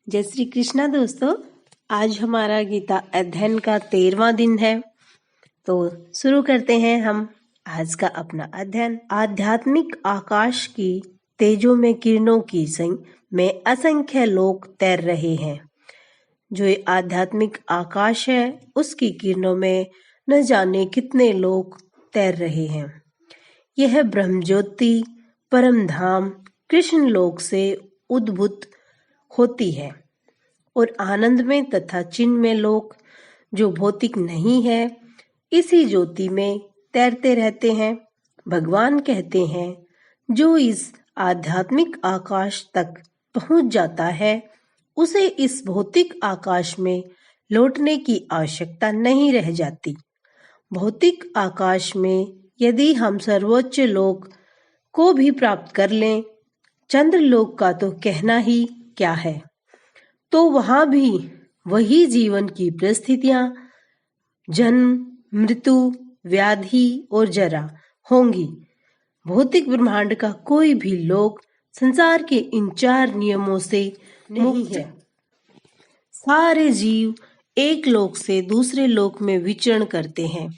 जय श्री कृष्णा दोस्तों। आज हमारा गीता अध्ययन का 13वां दिन है। तो शुरू करते हैं हम आज का अपना अध्ययन। आध्यात्मिक आकाश की तेजों में किरणों की संग में असंख्य लोग तैर रहे हैं। जो ये आध्यात्मिक आकाश है उसकी किरणों में न जाने कितने लोग तैर रहे हैं। यह ब्रह्म ज्योति परम धाम कृष्ण लोक से उद्भूत होती है और आनंद में तथा चिन्ह में लोग जो भौतिक नहीं है इसी ज्योति में तैरते रहते हैं। भगवान कहते हैं जो इस आध्यात्मिक आकाश तक पहुंच जाता है उसे इस भौतिक आकाश में लौटने की आवश्यकता नहीं रह जाती। भौतिक आकाश में यदि हम सर्वोच्च लोक को भी प्राप्त कर लें, चंद्रलोक का तो कहना ही क्या है, तो वहां भी वही जीवन की परिस्थितियां जन्म मृत्यु व्याधि और जरा होंगी। भौतिक ब्रह्मांड का कोई भी लोक संसार के इन 4 नियमों से नहीं है। सारे जीव एक लोक से दूसरे लोक में विचरण करते हैं,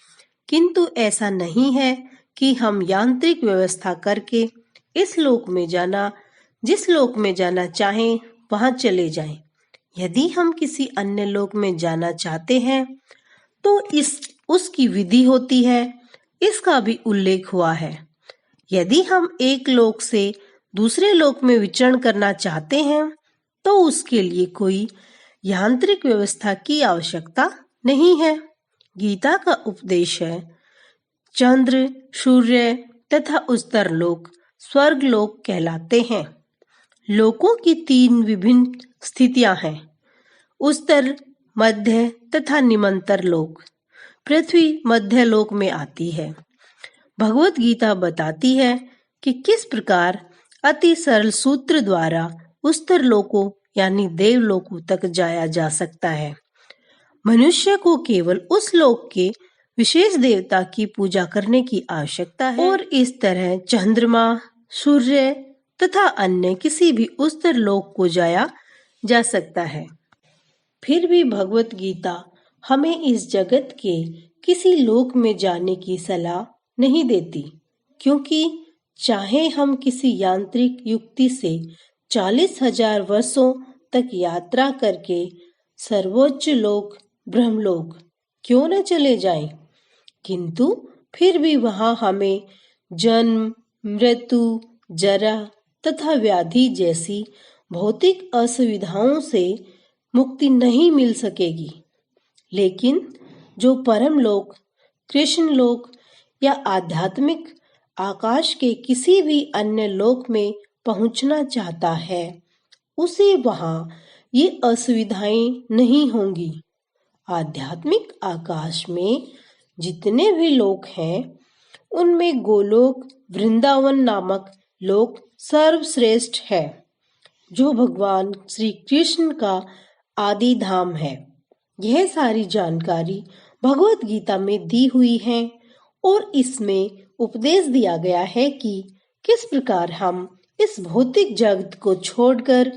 किंतु ऐसा नहीं है कि हम यांत्रिक व्यवस्था करके इस लोक में जिस लोक में जाना चाहें वहां चले जाएं। यदि हम किसी अन्य लोक में जाना चाहते हैं तो उसकी विधि होती है, इसका भी उल्लेख हुआ है। यदि हम एक लोक से दूसरे लोक में विचरण करना चाहते हैं तो उसके लिए कोई यांत्रिक व्यवस्था की आवश्यकता नहीं है। गीता का उपदेश है चंद्र सूर्य तथा उच्चतर लोक स्वर्ग लोक कहलाते हैं। लोकों की 3 विभिन्न स्थितियां हैं, उच्चतर मध्य तथा निम्नतर लोक। पृथ्वी मध्य लोक में आती है। भगवत गीता बताती है कि किस प्रकार अति सरल सूत्र द्वारा उच्चतर लोकों यानी देवलोकों तक जाया जा सकता है। मनुष्य को केवल उस लोक के विशेष देवता की पूजा करने की आवश्यकता है और इस तरह चंद्रमा सूर्य तथा अन्य किसी भी उच्चतर लोक को जाया जा सकता है। फिर भी भगवत गीता हमें इस जगत के किसी लोक में जाने की सलाह नहीं देती, क्योंकि चाहे हम किसी यांत्रिक युक्ति से 40,000 वर्षों तक यात्रा करके सर्वोच्च लोक ब्रह्मलोक क्यों न चले जाएं, किंतु फिर भी वहां हमें जन्म मृत्यु जरा तथा व्याधि जैसी भौतिक असुविधाओं से मुक्ति नहीं मिल सकेगी। लेकिन जो परम लोक कृष्ण लोक या आध्यात्मिक आकाश के किसी भी अन्य लोक में पहुंचना चाहता है उसे वहां ये असुविधाएं नहीं होंगी। आध्यात्मिक आकाश में जितने भी लोक हैं उनमें गोलोक वृंदावन नामक लोक सर्वश्रेष्ठ है, जो भगवान श्री कृष्ण का आदि धाम है। यह सारी जानकारी भगवत गीता में दी हुई है और इसमें उपदेश दिया गया है कि किस प्रकार हम इस भौतिक जगत को छोड़कर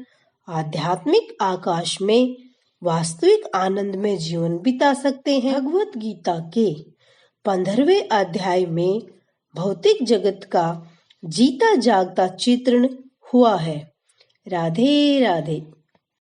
आध्यात्मिक आकाश में वास्तविक आनंद में जीवन बिता सकते हैं। भगवत गीता के 15वें अध्याय में भौतिक जगत का जीता जागता चित्रण हुआ है। राधे राधे।